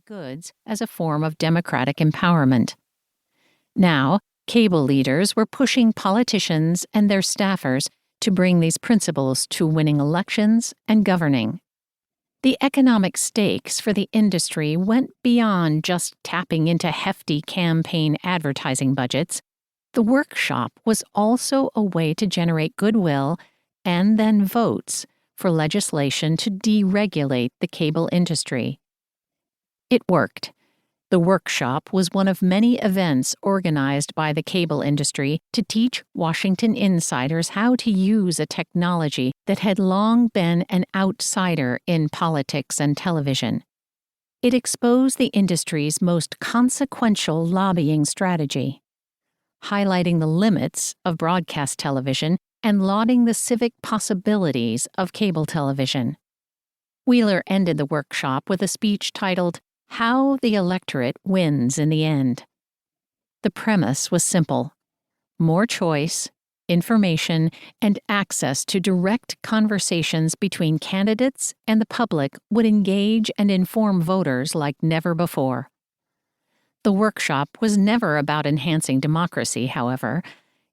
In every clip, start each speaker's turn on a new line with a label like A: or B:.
A: goods as a form of democratic empowerment. Now, cable leaders were pushing politicians and their staffers to bring these principles to winning elections and governing. The economic stakes for the industry went beyond just tapping into hefty campaign advertising budgets. The workshop was also a way to generate goodwill and then votes for legislation to deregulate the cable industry. It worked. The workshop was one of many events organized by the cable industry to teach Washington insiders how to use a technology that had long been an outsider in politics and television. It exposed the industry's most consequential lobbying strategy, highlighting the limits of broadcast television and lauding the civic possibilities of cable television. Wheeler ended the workshop with a speech titled, "How the Electorate Wins in the End." The premise was simple: more choice, information, and access to direct conversations between candidates and the public would engage and inform voters like never before. The workshop was never about enhancing democracy, however.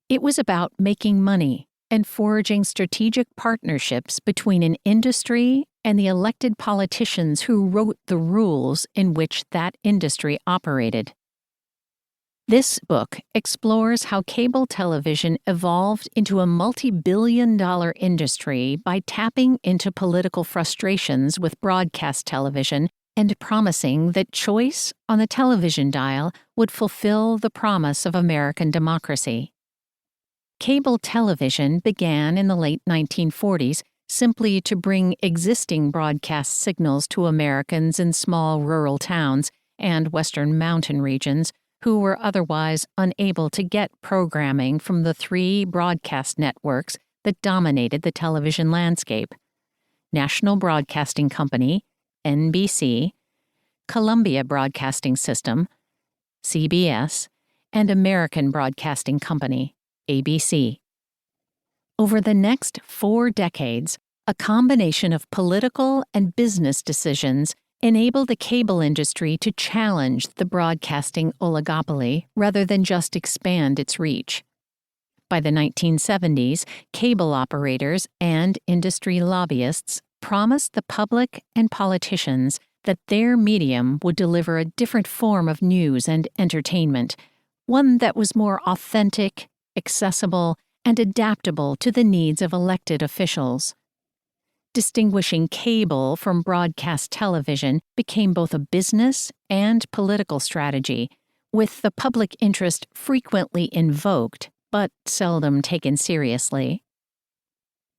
A: It was about making money and forging strategic partnerships between an industry and the elected politicians who wrote the rules in which that industry operated. This book explores how cable television evolved into a multi-billion-dollar industry by tapping into political frustrations with broadcast television and promising that choice on the television dial would fulfill the promise of American democracy. Cable television began in the late 1940s simply to bring existing broadcast signals to Americans in small rural towns and western mountain regions who were otherwise unable to get programming from the three broadcast networks that dominated the television landscape: National Broadcasting Company, NBC, Columbia Broadcasting System, CBS, and American Broadcasting Company, ABC. Over the next 4 decades, a combination of political and business decisions enabled the cable industry to challenge the broadcasting oligopoly rather than just expand its reach. By the 1970s, cable operators and industry lobbyists promised the public and politicians that their medium would deliver a different form of news and entertainment, one that was more authentic, accessible, and adaptable to the needs of elected officials. Distinguishing cable from broadcast television became both a business and political strategy, with the public interest frequently invoked but seldom taken seriously.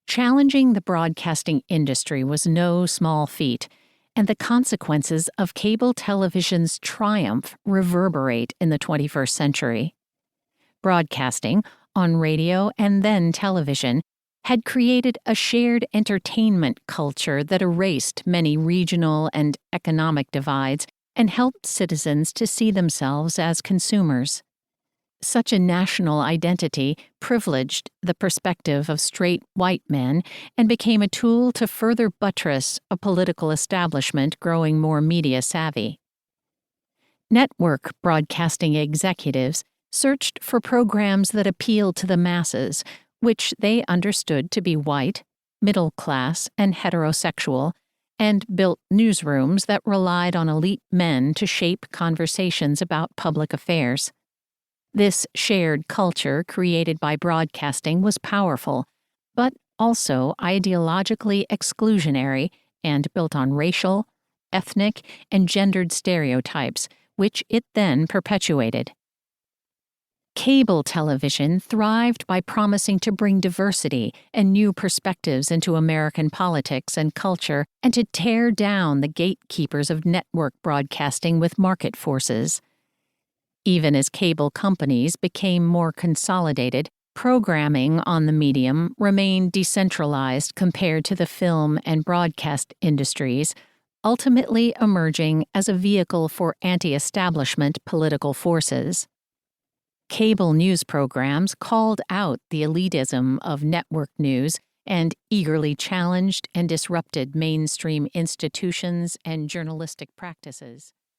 A: Challenging the broadcasting industry was no small feat, and the consequences of cable television's triumph reverberate in the 21st century. Broadcasting, on radio and then television, had created a shared entertainment culture that erased many regional and economic divides and helped citizens to see themselves as consumers. Such a national identity privileged the perspective of straight white men and became a tool to further buttress a political establishment growing more media savvy. Network broadcasting executives searched for programs that appealed to the masses, which they understood to be white, middle class, and heterosexual, and built newsrooms that relied on elite men to shape conversations about public affairs. This shared culture created by broadcasting was powerful, but also ideologically exclusionary and built on racial, ethnic, and gendered stereotypes, which it then perpetuated. Cable television thrived by promising to bring diversity and new perspectives into American politics and culture and to tear down the gatekeepers of network broadcasting with market forces. Even as cable companies became more consolidated, programming on the medium remained decentralized compared to the film and broadcast industries, ultimately emerging as a vehicle for anti-establishment political forces. Cable news programs called out the elitism of network news and eagerly challenged and disrupted mainstream institutions and journalistic practices.